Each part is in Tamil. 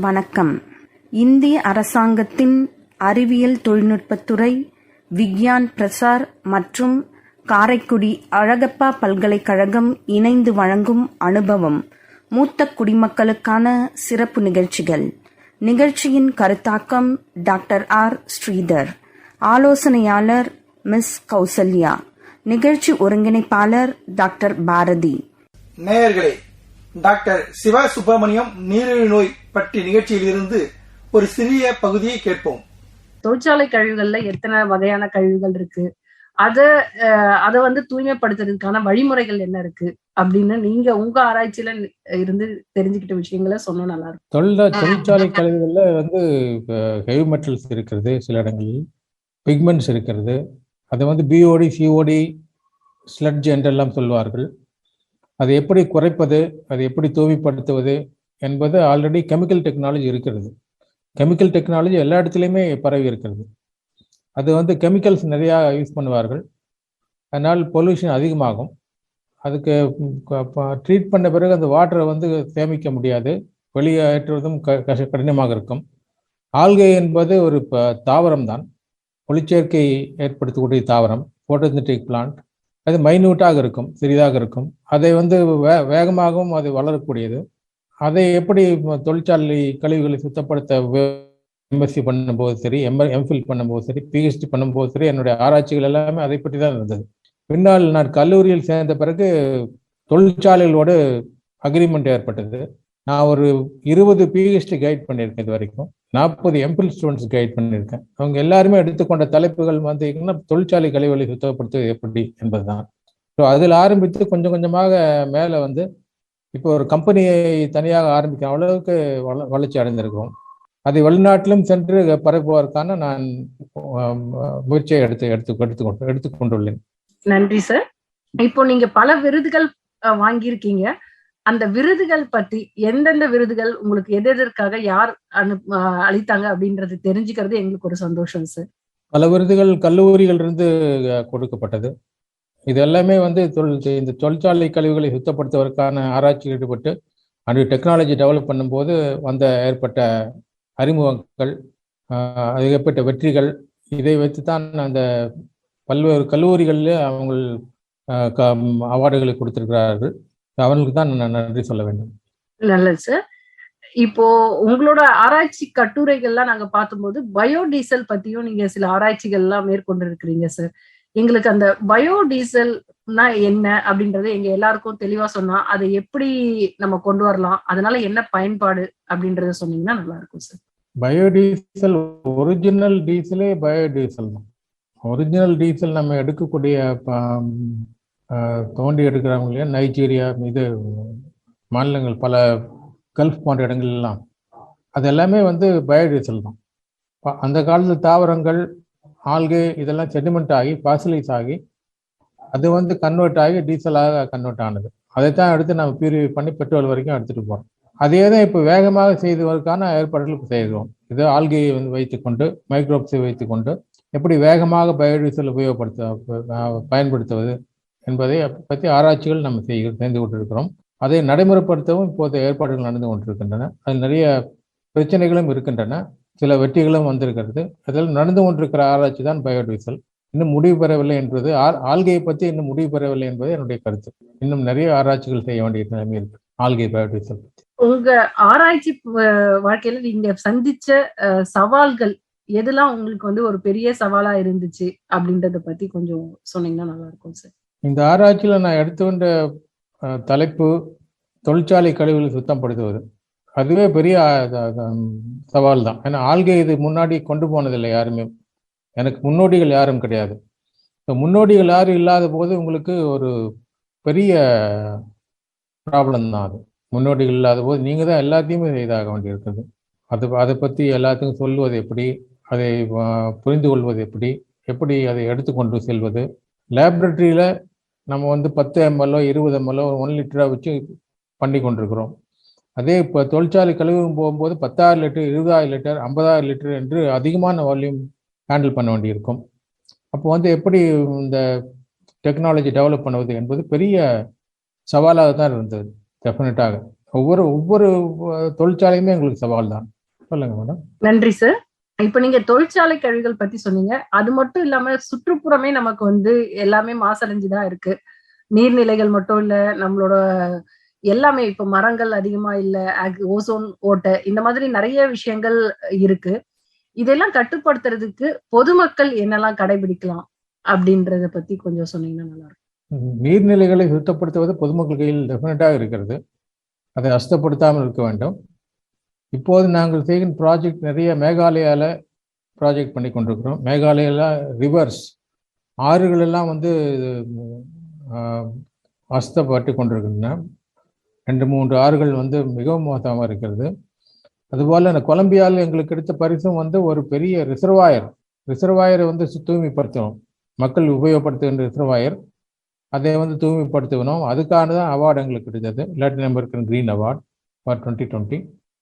வணக்கம். இந்திய அரசாங்கத்தின் அறிவியல் தொழில்நுட்பத்துறை, விக்யான் பிரசார் மற்றும் காரைக்குடி அழகப்பா பல்கலைக்கழகம் இணைந்து வழங்கும் அனுபவம் மூத்த குடிமக்களுக்கான சிறப்பு நிகழ்ச்சிகள். நிகழ்ச்சியின் கருத்தாக்கம் டாக்டர் ஆர். ஸ்ரீதர். ஆலோசனையாளர் மிஸ் கௌசல்யா. நிகழ்ச்சி ஒருங்கிணைப்பாளர் டாக்டர் பாரதி. நேயர்களே, டாக்டர் சிவா சுப்பிரமணியம் நீரிழிவு நோய் பற்றி நிகழ்ச்சியில் இருந்து ஒரு சிறிய பகுதியை கேட்போம். தொழிற்சாலை கழிவுகள்ல எத்தனை வகையான கழிவுகள் இருக்கு, அத வந்து தூய்மைப்படுத்துறதுக்கான வழிமுறைகள் என்ன இருக்கு அப்படின்னு நீங்க உங்க ஆராய்ச்சியில இருந்து தெரிஞ்சுக்கிட்ட விஷயங்களை சொன்னா நல்லா இருக்கும். தொழிற்சாலை கழிவுகள்ல வந்து ஹெவி மெட்டல்ஸ் இருக்கிறது, சில இடங்களில் பிக்மெண்ட்ஸ் இருக்கிறது. அதை வந்து பிஓடி, சிஓடி, ஸ்லட்ஜ் என்றெல்லாம் சொல்வார்கள். அதை எப்படி குறைப்பது, அதை எப்படி தூய்மைப்படுத்துவது என்பது ஆல்ரெடி கெமிக்கல் டெக்னாலஜி இருக்கிறது. கெமிக்கல் டெக்னாலஜி எல்லா இடத்துலையுமே பரவி இருக்கிறது. அது வந்து கெமிக்கல்ஸ் நிறையா யூஸ் பண்ணுவார்கள், அதனால் பொல்யூஷன் அதிகமாகும். அதுக்கு ட்ரீட் பண்ண பிறகு அந்த வாட்டரை வந்து சேமிக்க முடியாது, வெளியேற்றுவதும் கடினமாக இருக்கும். ஆல்கே என்பது ஒரு தாவரம் தான், ஒளிச்சேர்க்கை ஏற்படுத்தக்கூடிய தாவரம், போட்டோசிந்தட்டிக் பிளான்ட். அது மைன்யூட்டாக இருக்கும், சிறிதாக இருக்கும். அதை வந்து வேகமாகவும் அது வளரக்கூடியது. அதை எப்படி தொழிற்சாலை கழிவுகளை சுத்தப்படுத்த எம்எஸ்சி பண்ணும்போது சரி, எம்ஃபில் பண்ணும்போது சரி, பிஹெச்டி பண்ணும்போது சரி, என்னுடைய ஆராய்ச்சிகள் எல்லாமே அதை பற்றி தான் இருந்தது. பின்னால் நான் கல்லூரியில் சேர்ந்த பிறகு தொழிற்சாலைகளோடு அக்ரிமெண்ட் ஏற்பட்டது. நான் ஒரு 20 பிஹெச்டி கைட் பண்ணியிருக்கேன், இது வரைக்கும் 40 எம்பில் ஸ்டூடெண்ட்ஸ் கைட் பண்ணியிருக்கேன். அவங்க எல்லாருமே எடுத்துக்கொண்ட தலைப்புகள் வந்து தொழிற்சாலை கழிவுகளை சுத்தப்படுத்துவது எப்படி என்பதுதான். ஸோ அதில் ஆரம்பித்து கொஞ்சம் கொஞ்சமாக மேலே வந்து இப்போ ஒரு கம்பெனியை தனியாக ஆரம்பிக்கிற அளவுக்கு வளர்ச்சி அடைந்திருக்கிறோம். அதை வெளிநாட்டிலும் சென்று பரப்புவதற்கான நான் முயற்சியை எடுத்துக்கொண்டுள்ளேன். நன்றி சார். இப்போ நீங்க பல விருதுகள் வாங்கியிருக்கீங்க. அந்த விருதுகள் பற்றி, எந்தெந்த விருதுகள் உங்களுக்கு எதற்காக யார் அளித்தாங்க அப்படின்றது தெரிஞ்சுக்கிறது எங்களுக்கு ஒரு சந்தோஷம் சார். பல விருதுகள் கல்லூரிகள் இருந்து கொடுக்கப்பட்டது. இது எல்லாமே வந்து இந்த தொழிற்சாலை கழிவுகளை சுத்தப்படுத்துவதற்கான ஆராய்ச்சியில் ஈடுபட்டு அந்த டெக்னாலஜி டெவலப் பண்ணும்போது ஏற்பட்ட அறிமுகங்கள், அது ஏற்பட்ட வெற்றிகள், இதை வைத்து தான் அந்த பல்வேறு கல்லூரிகளில் அவங்க அவார்டுகளை கொடுத்திருக்கிறார்கள். அவர்களுக்கு தான் நான் நன்றி சொல்ல வேண்டும். நல்லது சார். இப்போ உங்களோட ஆராய்ச்சி கட்டுரைகள்லாம் நாங்க பார்க்கும்போது பயோடீசல் பத்தியும் நீங்க சில ஆராய்ச்சிகள்லாம் மேற்கொண்டு இருக்கிறீங்க சார். எங்களுக்கு அந்த பயோடீசல்னா என்ன அப்படின்றத எங்க எல்லாருக்கும் தெளிவா சொன்னா அதை எப்படி நம்ம கொண்டு வரலாம், அதனால என்ன பயன்பாடு அப்படின்றத சொன்னீங்கன்னா நல்லா இருக்கும் சார். பயோடீசல் ஒரிஜினல் டீசலே பயோடீசல் தான். ஒரிஜினல் டீசல் நம்ம எடுக்கக்கூடிய தோண்டி எடுக்கிறாங்க இல்லையா, நைஜீரியா, இது மாநிலங்கள், பல கல்ஃப் போன்ற இடங்கள்லாம், அது எல்லாமே வந்து பயோடீசல் தான். அந்த காலத்தில் தாவரங்கள், ஆல்கே இதெல்லாம் செடிமெண்ட் ஆகி பாசிலைஸ் ஆகி அது வந்து கன்வெர்ட் ஆகி டீசலாக கன்வெர்ட் ஆனது. அதைத்தான் எடுத்து நம்ம பியூரிஃபை பண்ணி பெட்ரோல் வரைக்கும் எடுத்துகிட்டு போகிறோம். அதே தான் இப்போ வேகமாக செய்வதற்கான ஏற்பாடுகளுக்கு செய்கிறோம். இது ஆல்கையை வந்து வைத்துக்கொண்டு, மைக்ரோப்ஸை வைத்துக்கொண்டு எப்படி வேகமாக பயோடீசல் பயன்படுத்துவது என்பதை பற்றி ஆராய்ச்சிகள் நம்ம செய்து கொண்டிருக்கிறோம். அதை நடைமுறைப்படுத்தவும் இப்போது ஏற்பாடுகள் நடந்து கொண்டிருக்கின்றன. அதில் நிறைய பிரச்சனைகளும் இருக்கின்றன, சில வெற்றிகளும் வந்திருக்கிறது. அதில் நடந்து கொண்டிருக்கிற ஆராய்ச்சி தான் பயோடீசல். இன்னும் முடிவு பெறவில்லை என்பது, ஆல்கையை பற்றி இன்னும் முடிவு பெறவில்லை என்பது என்னுடைய கருத்து. இன்னும் நிறைய ஆராய்ச்சிகள் செய்ய வேண்டிய நிலைமை இருக்கு ஆல்கை பயோடீசல் பற்றி. உங்க ஆராய்ச்சி வாழ்க்கையில நீங்க சந்திச்ச சவால்கள் எதெல்லாம் உங்களுக்கு வந்து ஒரு பெரிய சவாலா இருந்துச்சு அப்படின்றத பத்தி கொஞ்சம் சொன்னீங்கன்னா நல்லா இருக்கும் சார். இந்த ஆராய்ச்சியில் நான் எடுத்துக்கொண்ட தலைப்பு தொழிற்சாலை கழிவுகளை சுத்தப்படுத்துவது. அதுவே பெரிய சவால் தான். ஏன்னா ஆல்கே இது முன்னாடி கொண்டு போனதில்லை யாருமே, எனக்கு முன்னோடிகள் யாரும் கிடையாது. இப்போ முன்னோடிகள் யாரும் இல்லாத போது உங்களுக்கு ஒரு பெரிய ப்ராப்ளம் தான் அது. முன்னோடிகள் இல்லாத போது நீங்கள் தான் எல்லாத்தையுமே செய்தாக வேண்டியிருக்குது. அதை பற்றி எல்லாத்துக்கும் சொல்வது எப்படி, அதை புரிந்து கொள்வது எப்படி, எப்படி அதை எடுத்துக்கொண்டு செல்வது. லேபரட்டரியில் நம்ம வந்து 10 ml 20 ml 1 லிட்டராக வச்சு பண்ணி கொண்டிருக்கிறோம். அதே இப்போ தொழிற்சாலை கழிவு போகும்போது 10,000 லிட்டர், 20,000 லிட்டர், 50,000 லிட்டர் என்று அதிகமான வால்யூம் ஹேண்டில் பண்ண வேண்டியிருக்கும். அப்போ வந்து எப்படி இந்த டெக்னாலஜி டெவலப் பண்ணுவது என்பது பெரிய சவாலாக தான் இருந்தது. டெஃபினட்டாக ஒவ்வொரு ஒவ்வொரு தொழிற்சாலையுமே எங்களுக்கு சவால் தான். சொல்லுங்க மேடம். நன்றி சார். இப்ப நீங்க தொழிற்சாலை கழிவுகள் பத்தி சொன்னீங்க. அது மட்டும் இல்லாம சுற்றுப்புறமே நமக்கு வந்து எல்லாமே மாசடைஞ்சுதான் இருக்கு. நீர்நிலைகள் மட்டும் இல்ல, நம்மளோட எல்லாமே இப்ப மரங்கள் அதிகமா இல்ல, ஓசோன் ஓட்டை, இந்த மாதிரி நிறைய விஷயங்கள் இருக்கு. இதெல்லாம் கட்டுப்படுத்துறதுக்கு பொதுமக்கள் என்னெல்லாம் கடைபிடிக்கலாம் அப்படின்றத பத்தி கொஞ்சம் சொன்னீங்கன்னா நல்லா இருக்கும். நீர்நிலைகளை சுத்தப்படுத்துவது பொதுமக்கள் கையில் டெஃபினட்டாக இருக்கிறது. அதை அசுத்தப்படுத்தாமல் இருக்க வேண்டும். இப்போது நாங்கள் செய்கிற ப்ராஜெக்ட் நிறைய மேகாலயாவில் ப்ராஜெக்ட் பண்ணி கொண்டிருக்கிறோம். மேகாலயாவில் ரிவர்ஸ், ஆறுகள் எல்லாம் வந்து அசுத்தப்பட்டு கொண்டிருக்கின்றன. 2-3 ஆறுகள் வந்து மிகவும் மோசமாக இருக்கிறது. அதுபோல் இந்த கொலம்பியாவில் எங்களுக்கு கிடைத்த பரிசும் வந்து ஒரு பெரிய ரிசர்வாயரை வந்து தூய்மைப்படுத்தணும். மக்கள் உபயோகப்படுத்துகின்ற ரிசர்வாயர், அதை வந்து தூய்மைப்படுத்தணும். அதுக்கான தான் அவார்டு எங்களுக்கு கிடைத்தது, Latin American green award for 2020.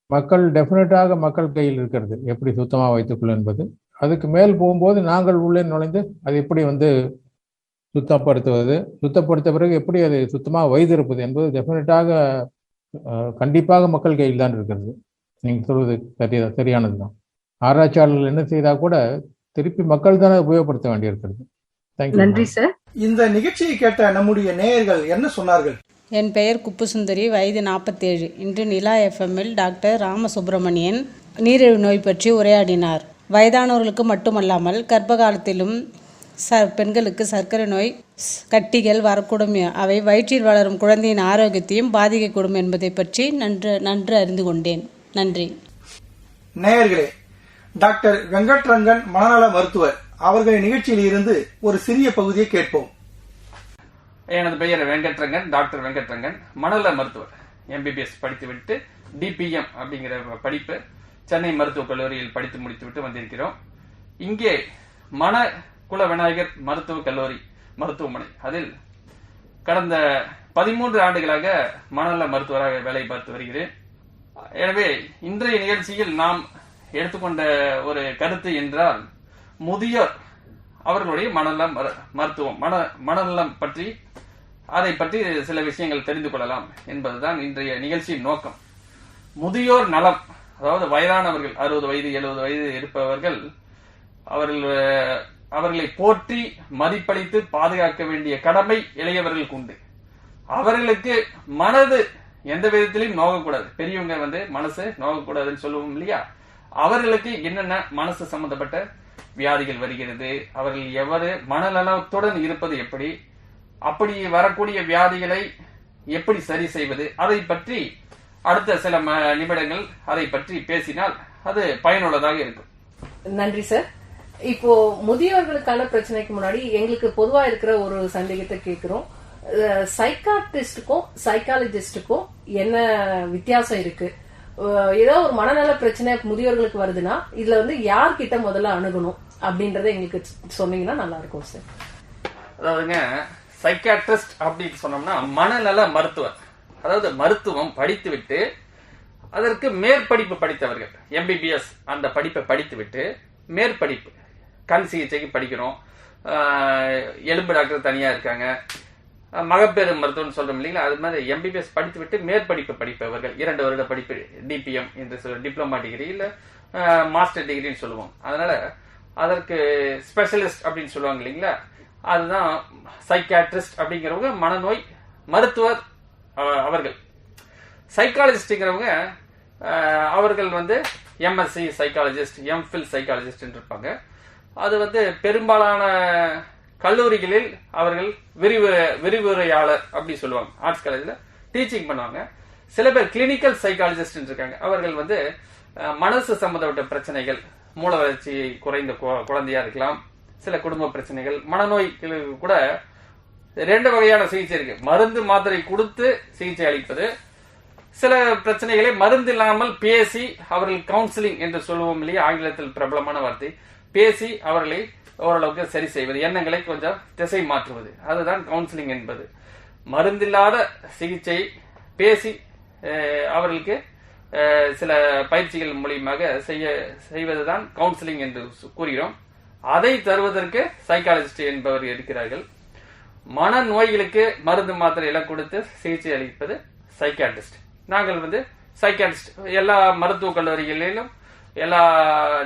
மக்கள் டெஃபினட்டாக மக்கள் கையில் இருக்கிறது எப்படி சுத்தமாக வைத்துக்கொள்ள என்பது. அதுக்கு மேல் போகும்போது நாங்கள் உள்ளே நுழைந்து அதை எப்படி வந்து சுத்தப்படுத்த பிறகு எப்படி அதை சுத்தமாக வைத்திருப்பது என்பது டெஃபினட்டாக கண்டிப்பாக மக்கள் கையில் தான் இருக்கிறது. நீங்கள் சொல்வது சரியானது தான். ஆராய்ச்சியாளர்கள் என்ன செய்தால் கூட திருப்பி மக்கள் தானே உபயோகப்படுத்த வேண்டியிருக்கிறது. நன்றி சார். இந்த நிகழ்ச்சியை கேட்ட நம்முடைய நேயர்கள் என்ன சொன்னார்கள்? என் பெயர் குப்புசுந்தரி, வயது 47. இன்று நிலா எஃப்எம்மில் டாக்டர் ராமசுப்ரமணியன் நீரிழிவு நோய் பற்றி உரையாடினார். வயதானவர்களுக்கு மட்டுமல்லாமல் கர்ப்ப காலத்திலும் பெண்களுக்கு சர்க்கரை நோய் கட்டிகள் வரக்கூடும். அவை வயிற்றில் வளரும் குழந்தையின் ஆரோக்கியத்தையும் பாதிக்கக்கூடும் என்பதை பற்றி நன்று அறிந்து கொண்டேன். நன்றி. நேயர்களே, டாக்டர் வெங்கட்ரங்கன் மனநல மருத்துவர் அவர்களின் நிகழ்ச்சியில் இருந்து ஒரு சிறிய பகுதியை கேட்போம். எனது பெயர் வெங்கட்ரங்கன், டாக்டர் வெங்கட்ரங்கன், மனநல மருத்துவர். எம்பிபிஎஸ் படித்துவிட்டு டிபிஎம் அப்படிங்கிற படிப்பு சென்னை மருத்துவக் கல்லூரியில் படித்து முடித்துவிட்டு வந்திருக்கிறோம். இங்கே மன குல விநாயகர் மருத்துவக் கல்லூரி மருத்துவமனை, அதில் கடந்த 13 ஆண்டுகளாக மனநல மருத்துவராக வேலை பார்த்து வருகிறேன். எனவே இன்றைய நிகழ்ச்சியில் நாம் எடுத்துக்கொண்ட ஒரு கருத்து என்றால், முதியோர் அவர்களுடைய மருத்துவம், மனநலம் பற்றி, அதை பற்றி சில விஷயங்கள் தெரிந்து கொள்ளலாம் என்பதுதான் இன்றைய நிகழ்ச்சியின் நோக்கம். முதியோர் நலம், அதாவது வயதானவர்கள் 60 வயது 70 வயது இருப்பவர்கள், அவர்களை போற்றி மதிப்பளித்து பாதுகாக்க வேண்டிய கடமை இளையவர்களுக்கு உண்டு. அவர்களுக்கு மனது எந்த விதத்திலையும் நோகக்கூடாது. பெரியவங்க வந்து மனசு நோகக்கூடாதுன்னு சொல்லுவோம் இல்லையா? அவர்களுக்கு என்னென்ன மனசு சம்பந்தப்பட்ட வியாதிகள் வருகிறது, அவர்கள் எவ்வாறு மனநலத்துடன் இருப்பது எப்படி, அப்படி வரக்கூடிய வியாதிகளை எப்படி சரி செய்வது, அதை பற்றி அடுத்த சில நிமிடங்கள் அதை பற்றி பேசினால் அது பயனுள்ளதாக இருக்கும். நன்றி சார். இப்போ முதியோர்களுக்கான பிரச்சனைக்கு முன்னாடி எங்களுக்கு பொதுவா இருக்கிற ஒரு சந்தேகத்தை கேட்கிறோம். சைக்காட்ரிஸ்டுக்கும் சைக்காலஜிஸ்டுக்கும் என்ன வித்தியாசம் இருக்கு? ஏதோ ஒரு மனநல பிரச்சனை முதியோர்களுக்கு வருதுன்னா இதுல வந்து யார்கிட்ட முதல்ல அணுகணும் அப்படின்றத எங்களுக்கு சொன்னீங்கன்னா நல்லா இருக்கும் சார். அதாவதுங்க, சைக்காட்ரிஸ்ட் அப்படின்னு சொன்னோம்னா மனநல மருத்துவர், அதாவது மருத்துவம் படித்துவிட்டு அதற்கு மேற்படிப்பு படித்தவர்கள். எம்பிபிஎஸ் அந்த படிப்பை படித்துவிட்டு மேற்படிப்பு, கண் சிகிச்சைக்கு படிக்கிறோம், எலும்பு டாக்டர் தனியா இருக்காங்க, மகப்பேறு மருத்துவம் சொல்றோம் இல்லைங்களா? அது மாதிரி எம்பிபிஎஸ் படித்து விட்டு மேற்படிப்பு படிப்பவர்கள் 2 வருட படிப்பு, டிபிஎம் என்று சொல்ல, டிப்ளமா டிகிரி இல்ல மாஸ்டர் டிகிரின்னு சொல்லுவோம். அதனால அதற்கு ஸ்பெஷலிஸ்ட் அப்படின்னு சொல்லுவாங்க இல்லைங்களா? அதுதான் சைக்காட்ரிஸ்ட் அப்படிங்கிறவங்க மனநோய் மருத்துவர் அவர்கள். சைக்காலஜிஸ்ட்ங்கிறவங்க அவர்கள் வந்து எம்எஸ்சி சைக்காலஜிஸ்ட், எம்ஃபில் சைக்காலஜிஸ்ட் இருப்பாங்க. அது வந்து பெரும்பாலான கல்லூரிகளில் அவர்கள் விரிவுரையாளர் அப்படி சொல்லுவாங்க. ஆர்ட்ஸ் காலேஜ்ல டீச்சிங் பண்ணுவாங்க. சில பேர் கிளினிக்கல் சைக்காலஜிஸ்ட் இருக்காங்க. அவர்கள் வந்து மனசு சம்பந்தப்பட்ட பிரச்சனைகள், மூல வளர்ச்சி குறைந்த குழந்தையா இருக்கலாம், சில குடும்ப பிரச்சனைகள், மனநோய்களுக்கு கூட 2 வகையான சிகிச்சை இருக்கு. மருந்து மாத்திரை கொடுத்து சிகிச்சை அளிப்பது, சில பிரச்சனைகளை மருந்து இல்லாமல் பேசி அவர்கள் கவுன்சிலிங் என்று சொல்லுவோம் இல்லையா? ஆங்கிலத்தில் பிரபலமான வார்த்தை. பேசி அவர்களை ஓரளவுக்கு சரி செய்வது, எண்ணங்களை கொஞ்சம் திசை மாற்றுவது, அதுதான் கவுன்சிலிங் என்பது. மருந்தில்லாத சிகிச்சை பேசி அவர்களுக்கு சில பயிற்சிகள் மூலியமாக செய்வதுதான் கவுன்சிலிங் என்று கூறுகிறோம். அதை தருவதற்கு சைக்காலஜிஸ்ட் என்பவர் இருக்கிறார்கள். மனநோய்களுக்கு மருந்து மாத்திரை எல்லாம் கொடுத்து சிகிச்சை அளிப்பது சைக்காட்ரிஸ்ட். நாங்கள் வந்து சைக்காட்ரிஸ்ட் எல்லா மருத்துவக் கல்லூரிகளிலும் எல்லா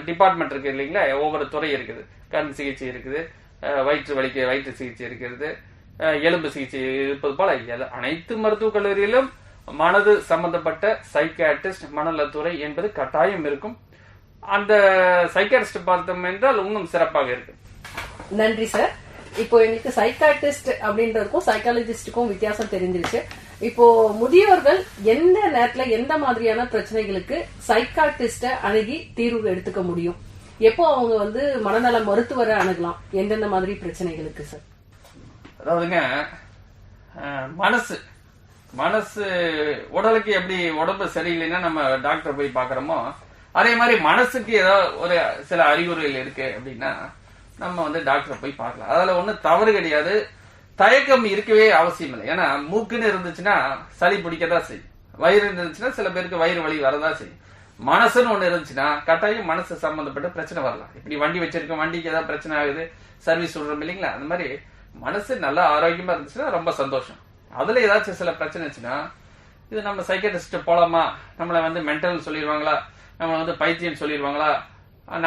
டிபார்ட்மெண்ட் இருக்கு இல்லைங்களா, ஒவ்வொரு துறை இருக்குது. கண் சிகிச்சை இருக்குது, வயிற்று சிகிச்சை இருக்கிறது, எலும்பு சிகிச்சை இருப்பது போல அனைத்து மருத்துவக் கல்லூரியிலும் மனது சம்பந்தப்பட்ட சைக்காட்ரிஸ்ட் மனநலத்துறை என்பது கட்டாயம் இருக்கும். அந்த சைக்காட்ரிஸ்ட் பார்த்தோம் என்றால் இன்னும் சிறப்பாக இருக்கு. நன்றி சார். இப்போ எங்களுக்கு சைக்காட்ரிஸ்ட் அப்படின்றதுக்கும் சைக்காலஜிஸ்டுக்கும் வித்தியாசம் தெரிஞ்சிருச்சு. இப்போ முதியோர்கள் எந்த நேரத்துல எந்த மாதிரியான பிரச்சனைகளுக்கு சைக்காட்ரிஸ்ட அணுகி தீர்வு எடுத்துக்க முடியும், எப்போ அவங்க வந்து மனநல மருத்துவரை அணுகலாம், எந்தெந்த மாதிரி பிரச்சனைகளுக்கு சார்? அதாவதுங்க, மனசு உடலுக்கு எப்படி உடம்பு சரியில்லைன்னா நம்ம டாக்டர் போய் பாக்குறோமோ, அதே மாதிரி மனசுக்கு ஏதோ ஒரு சில அறிகுறிகள் இருக்கு அப்படின்னா நம்ம வந்து டாக்டரை போய் பார்க்கலாம். அதுல ஒண்ணும் தவறு கிடையாது. தயக்கம் இருக்கவே அவசியம் இல்லை. ஏன்னா மூக்குன்னு இருந்துச்சுன்னா சளி பிடிக்கதான் செய்யும், வயிறு இருந்துச்சுன்னா சில பேருக்கு வயிறு வலி வரதான் செய்யும். மனசுன்னு ஒண்ணு இருந்துச்சுன்னா கட்டாயம் மனசு சம்பந்தப்பட்ட பிரச்சனை வரலாம். இப்படி வண்டி வச்சிருக்கோம், வண்டிக்கு ஏதாவது பிரச்சனை ஆகுது, சர்வீஸ் விடுறோம் இல்லைங்களா, அந்த மாதிரி மனசு நல்லா ஆரோக்கியமா இருந்துச்சுன்னா ரொம்ப சந்தோஷம். அதுல ஏதாச்சும் சில பிரச்சனை இருந்துச்சுன்னா இது நம்ம சைக்காட்ரிஸ்ட் போலாமா, நம்மளை வந்து மென்டல் சொல்லிடுவாங்களா, நம்ம வந்து பைத்தியம் சொல்லிடுவாங்களா,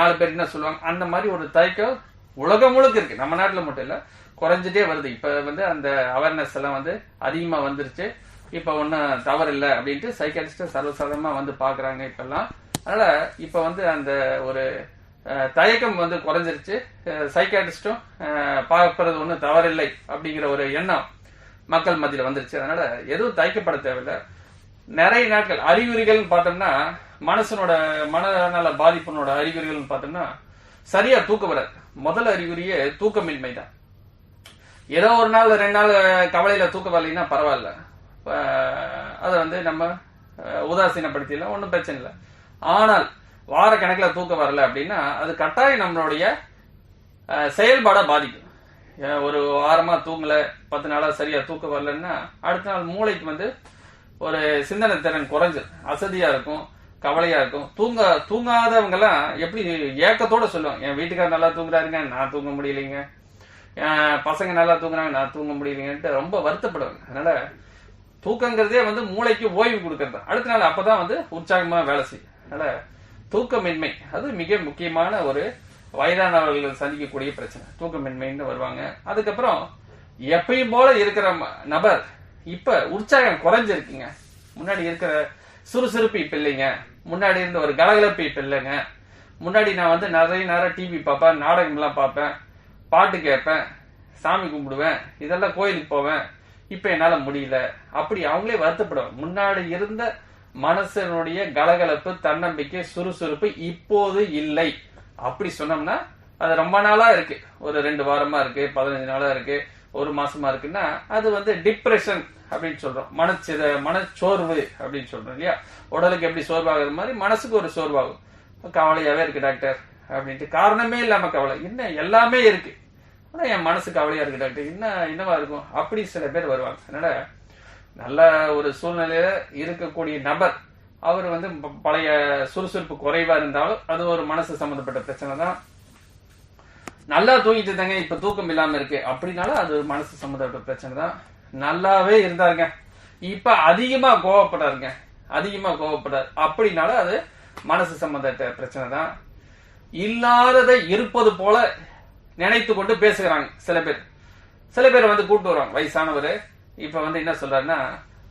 4 பேர் என்ன சொல்லுவாங்க, அந்த மாதிரி ஒரு தயக்கம் உலகம் முழுக்க இருக்கு. நம்ம நாட்டுல மட்டும் இல்ல, குறைஞ்சிட்டே வருது. இப்ப வந்து அந்த அவேர்னஸ் எல்லாம் வந்து அதிகமா வந்துருச்சு. இப்ப ஒன்னும் தவறு இல்லை அப்படின்ட்டு சைக்காட்ரிஸ்ட் சர்வசாதாரணமா வந்து பாக்குறாங்க இப்பெல்லாம். அதனால இப்ப வந்து அந்த ஒரு தயக்கம் வந்து குறைஞ்சிருச்சு. சைக்காட்ரிஸ்டும் பார்ப்பது ஒன்றும் தவறில்லை அப்படிங்கிற ஒரு எண்ணம் மக்கள் மத்தியில வந்துருச்சு. அதனால எதுவும் தயக்கப்பட தேவையில்லை. நிறைய நாட்கள் அறிகுறிகள் பார்த்தோம்னா, மனநல பாதிப்பினோட அறிகுறிகள் பார்த்தோம்னா சரியா தூக்கம் வராது. முதல் அறிகுறியே தூக்கமின்மை தான். ஏதோ ஒரு நாள் 2 நாள் கவலையில தூக்கம் வரலைன்னா பரவாயில்ல, அதை வந்து நம்ம உதாசீனப்படுத்திடலாம், ஒன்றும் பிரச்சனை இல்லை. ஆனால் வார கணக்கில் தூக்கம் வரல அப்படின்னா அது கட்டாயம் நம்மளுடைய செயல்பாட பாதிக்கும். ஒரு வாரமா தூங்கல, 10 நாளா சரியா தூக்கம் வரலன்னா அடுத்த நாள் மூளைக்கு வந்து ஒரு சிந்தனை திறன் குறைஞ்சு அசதியா இருக்கும், கவலையா இருக்கும். தூங்காதவங்க எல்லாம் எப்படி ஏக்கத்தோட சொல்லுவாங்க, என் வீட்டுக்காரர் நல்லா தூங்குறாருங்க, நான் தூங்க முடியலைங்க, பசங்க நல்லா தூங்குறாங்க, நான் தூங்க முடியலைங்கன்ட்டு ரொம்ப வருத்தப்படுவாங்க. அதனால தூக்கங்கிறதே வந்து மூளைக்கு ஓய்வு கொடுக்கறது. அடுத்த நாள் அப்பதான் வந்து உற்சாகமா வேலை செய்யும். அதனால தூக்கமின்மை அது மிக முக்கியமான ஒரு வயதானவர்கள் சந்திக்கக்கூடிய பிரச்சனை, தூக்கமின்மைன்னு வருவாங்க. அதுக்கப்புறம் எப்பயும் போல இருக்கிற நபர் இப்ப உற்சாகம் குறைஞ்சிருக்குங்க. முன்னாடி இருக்கிற சுறுசுறுப்பு இப்ப இல்லைங்க, முன்னாடி இருந்த ஒரு கலகலப்பு இப்ப இல்லைங்க. முன்னாடி நான் வந்து நிறைய நேரம் டிவி பார்ப்பேன், நாடகம் எல்லாம் பார்ப்பேன், பாட்டு கேட்பேன், சாமி கும்பிடுவேன், இதெல்லாம் கோயிலுக்கு போவேன், இப்ப என்னால முடியல அப்படி அவங்களே வருத்தப்படுவாங்க. முன்னாடி இருந்த மனசனுடைய கலகலப்பு, தன்னம்பிக்கை, சுறுசுறுப்பு இப்போது இல்லை அப்படி சொன்னோம்னா அது ரொம்ப நாளா இருக்கு, ஒரு 2 வாரமா இருக்கு, 15 நாளா இருக்கு, 1 மாசமா இருக்குன்னா அது வந்து டிப்ரெஷன் அப்படின்னு சொல்றோம், மனச்சோர்வு அப்படின்னு சொல்றோம் இல்லையா. உடலுக்கு எப்படி சோர்வாகிற மாதிரி மனசுக்கு ஒரு சோர்வாகும். கவலையாவே இருக்கு டாக்டர் அப்படின்ட்டு, காரணமே இல்லாம கவலை, என்ன எல்லாமே இருக்கு ஆனா என் மனசு கவலையா இருக்கு டாக்டர், என்னவா இருக்கும் அப்படி சில பேர் வருவாங்க. அதனால நல்ல ஒரு சூழ்நிலையில இருக்கக்கூடிய நபர் அவர் வந்து பழைய சுறுசுறுப்பு குறைவா இருந்தாலும் அது ஒரு மனசு சம்பந்தப்பட்ட பிரச்சனை தான். நல்லா தூங்கிட்டு இருந்தாங்க, இப்ப தூக்கம் இல்லாம இருக்கு அப்படின்னாலும் அது ஒரு மனசு சம்பந்தப்பட்ட பிரச்சனை தான். நல்லாவே இருந்தாருங்க, இப்ப அதிகமா கோவப்படாருங்க, அப்படின்னாலும் அது மனசு சம்பந்தப்பட்ட பிரச்சனை தான். இல்லாததை இருப்பது போல நினைத்து கொண்டு பேசுகிறாங்க சில பேர் வந்து கூப்பிட்டு வருவாங்க, வயசானவர். இப்ப வந்து என்ன சொல்றாருன்னா,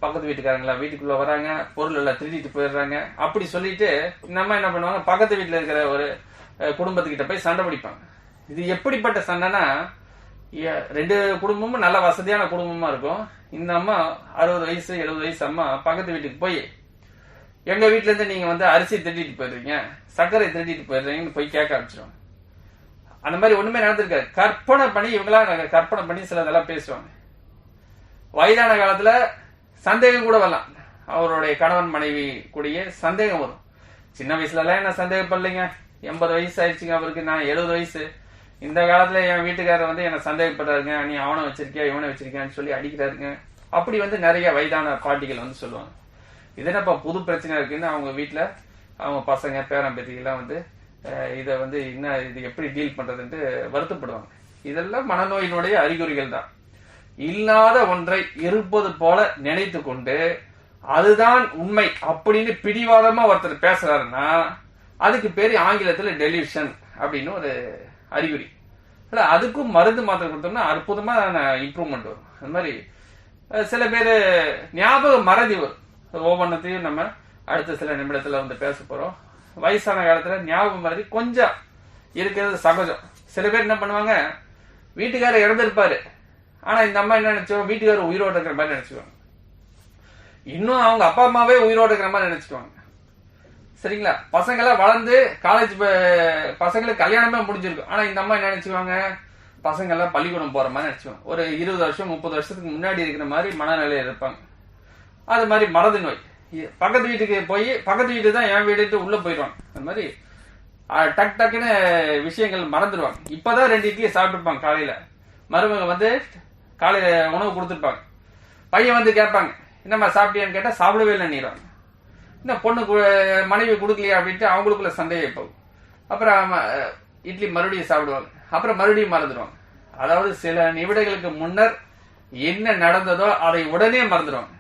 பக்கத்து வீட்டுக்காரங்களா வீட்டுக்குள்ள வராங்க, பொருள் எல்லாம் திருடிட்டு போயிடுறாங்க அப்படி சொல்லிட்டு நம்ம என்ன பண்ணுவாங்க, பக்கத்து வீட்டுல இருக்கிற ஒரு குடும்பத்துக்கிட்ட போய் சண்டை பிடிப்பாங்க. இது எப்படிப்பட்ட சண்டைனா, 2 குடும்பமும் நல்ல வசதியான குடும்பமா இருக்கும். இந்த அம்மா 60 வயசு 70 வயசு அம்மா பக்கத்து வீட்டுக்கு போய், எங்க வீட்டுல இருந்து நீங்க வந்து அரிசி திருடிட்டு போயிடுறீங்க, சர்க்கரை திருடிட்டு போயிடுறீங்கன்னு போய் கேட்க ஆரம்பிச்சிருவாங்க. அந்த மாதிரி ஒண்ணுமே நடந்திருக்காரு, கற்பனை பண்ணி இவங்களா கற்பனை பண்ணி சிலதெல்லாம் பேசுவாங்க. வயதான காலத்துல சந்தேகம் கூட வரலாம், அவருடைய கணவன் மனைவி கூடிய சந்தேகம் வரும். சின்ன வயசுல எல்லாம் என்ன சந்தேகப்படலைங்க, 80 வயசு ஆயிடுச்சுங்க அவருக்கு, நான் 70 வயசு. இந்த காலத்துல என் வீட்டுக்காரர் வந்து என்ன சந்தேகப்படுறாருங்க, நீ அவனை வச்சிருக்கியா இவனை வச்சிருக்கியான்னு சொல்லி அடிக்கிறாருங்க. அப்படி வந்து நிறைய வயதான பாட்டிகள் வந்து சொல்லுவாங்க. இது என்னப்பா புது பிரச்சனை இருக்குன்னு அவங்க வீட்டுல அவங்க பசங்க பேரன் பேத்திகள்லாம் வந்து இதை வந்து இது எப்படி டீல் பண்றதுன்ட்டு வருத்தப்படுவாங்க. இதெல்லாம் மனநோயினுடைய அறிகுறிகள் தான். இல்லாத ஒன்றை இருப்பது போல நினைத்து கொண்டு அதுதான் உண்மை அப்படின்னு பிடிவாதமா ஒருத்தர் பேசுறாருன்னா அதுக்கு பேரு ஆங்கிலத்துல டெலியூஷன் அப்படின்னு ஒரு அறிகுறி. அதுக்கும் மருந்து மாத்திரை கொடுத்தோம்னா அற்புதமா இம்ப்ரூவ்மெண்ட் வரும். அந்த மாதிரி சில பேர் ஞாபக மறதி வரும். ஒவ்வொன்றத்தையும் நம்ம அடுத்த சில நிமிடத்துல வந்து பேச போறோம். வயசான காலத்துல ஞாபக மறதி கொஞ்சம் இருக்கிறது சகஜம். சில பேர் என்ன பண்ணுவாங்க, வீட்டுக்காரர் இறந்திருப்பாரு, ஆனா இந்த அம்மா என்ன நினைச்சுவாங்க, வீட்டுக்காரர் உயிரோடு இருக்கிற மாதிரி நினைச்சுவாங்க. இன்னும் அவங்க அப்பா அம்மாவே உயிரோடு இருக்கிற மாதிரி நினைச்சுக்குவாங்க. சரிங்களா? பசங்களாம் வளர்ந்து காலேஜ் பசங்களுக்கு கல்யாணமே முடிஞ்சிருக்கும், ஆனா இந்த அம்மா என்ன நினைச்சுவாங்க, பசங்க எல்லாம் பள்ளிக்கூடம் போற மாதிரி நினைச்சுவாங்க. ஒரு 20 வருஷம் 30 வருஷத்துக்கு முன்னாடி இருக்கிற மாதிரி மனநிலையில இருப்பாங்க. அது மாதிரி மறதி நோய். பக்கத்து வீட்டுக்கு போய் பக்கத்து வீட்டு தான் என் வீடு உள்ள போயிடுவாங்க. அந்த மாதிரி டக் டக்குன்னு விஷயங்கள் மறந்துடுவாங்க. இப்பதான் 2 இட்லி சாப்பிட்டுருப்பாங்க காலையில, மருமக வந்து காலையில உணவு கொடுத்துருப்பாங்க. பையன் வந்து கேட்பாங்க, என்னம்மா சாப்பிட்டியான்னு கேட்டா சாப்பிடவே இல்லைன்னுறாங்க. என்ன பொண்ணு மனைவி கொடுக்கலையா அப்படின்ட்டு அவங்களுக்குள்ள சண்டையை போகும். அப்புறம் இட்லி மறுபடியும் சாப்பிடுவாங்க, அப்புறம் மறுபடியும் மறந்துடுவாங்க. அதாவது சில நிமிடங்களுக்கு முன்னர் என்ன நடந்ததோ அதை உடனே மறந்துடுவாங்க.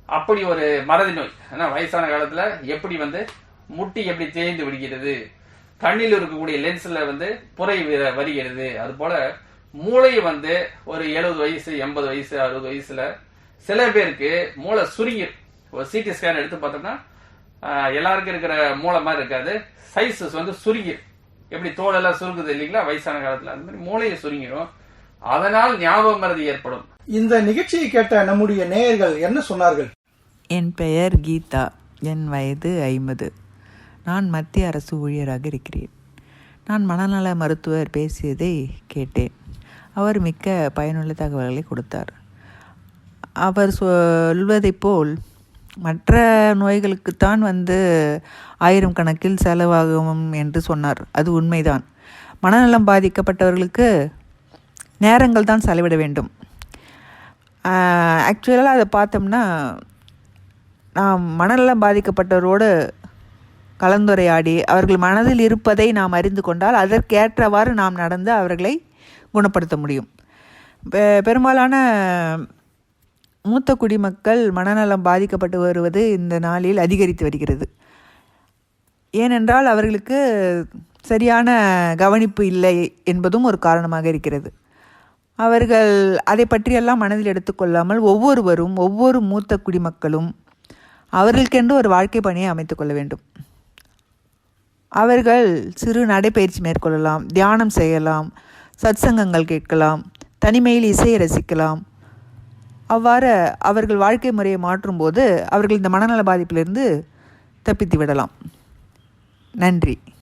அப்படி ஒரு மறதி நோய். ஆனா வயசான காலத்துல எப்படி வந்து முட்டி எப்படி தேய்ந்து விடுகிறது, கண்ணில் இருக்கக்கூடிய லென்ஸ்ல வந்து புரை வருகிறது, அது போல மூளை வந்து ஒரு 70 வயசு 80 வயசு 60 வயசுல சில பேருக்கு மூளை சுருங்கிடும். ஒரு சிடி ஸ்கேன் எடுத்து பார்த்தோம்னா எல்லாருக்கும் இருக்கிற மூளை மாதிரி இருக்காது, சைஸஸ் வந்து சுருங்கிடும். எப்படி தோலெல்லாம் சுருங்குது இல்லைங்களா வயசான காலத்துல, அந்த மாதிரி மூளையை சுருங்கிடும். அதனால் ஞாபக மறதி ஏற்படும். இந்த நிகழ்ச்சியை கேட்ட நம்முடைய நேயர்கள் என்ன சொன்னார்கள்? என் பெயர் கீதா. என் வயது 50. நான் மத்திய அரசு ஊழியராக இருக்கிறேன். நான் மனநல மருத்துவர் பேசியதை கேட்டேன். அவர் மிக்க பயனுள்ள தகவல்களை கொடுத்தார். அவர் சொல்வதைப் போல் மற்ற நோய்களுக்குத்தான் 1000 கணக்கில் செலவாகும் என்று சொன்னார். அது உண்மைதான். மனநலம் பாதிக்கப்பட்டவர்களுக்கு நேரங்கள் தான் செலவிட வேண்டும். ஆக்சுவலாக அதை பார்த்தோம்னா, நாம் மனநலம் பாதிக்கப்பட்டவரோடு கலந்துரையாடி அவர்கள் மனதில் இருப்பதை நாம் அறிந்து கொண்டால் அதற்கேற்றவாறு நாம் நடந்து அவர்களை குணப்படுத்த முடியும். பெரும்பாலான மூத்த குடிமக்கள் மனநலம் பாதிக்கப்பட்டு வருவது இந்த நாளில் அதிகரித்து வருகிறது. ஏனென்றால் அவர்களுக்கு சரியான கவனிப்பு இல்லை என்பதும் ஒரு காரணமாக இருக்கிறது. அவர்கள் அதை பற்றியெல்லாம் மனதில் எடுத்துக்கொள்ளாமல் ஒவ்வொருவரும் ஒவ்வொரு மூத்த குடிமக்களும் அவர்களுக்கென்று ஒரு வாழ்க்கை பணியை அமைத்து கொள்ள வேண்டும். அவர்கள் சிறு நடைப்பயிற்சி மேற்கொள்ளலாம், தியானம் செய்யலாம், சத்சங்கங்கள் கேட்கலாம், தனிமையில் இசையை ரசிக்கலாம். அவ்வாறு அவர்கள் வாழ்க்கை முறையை மாற்றும்போது அவர்கள் இந்த மனநல பாதிப்பிலிருந்து தப்பித்து விடலாம். நன்றி.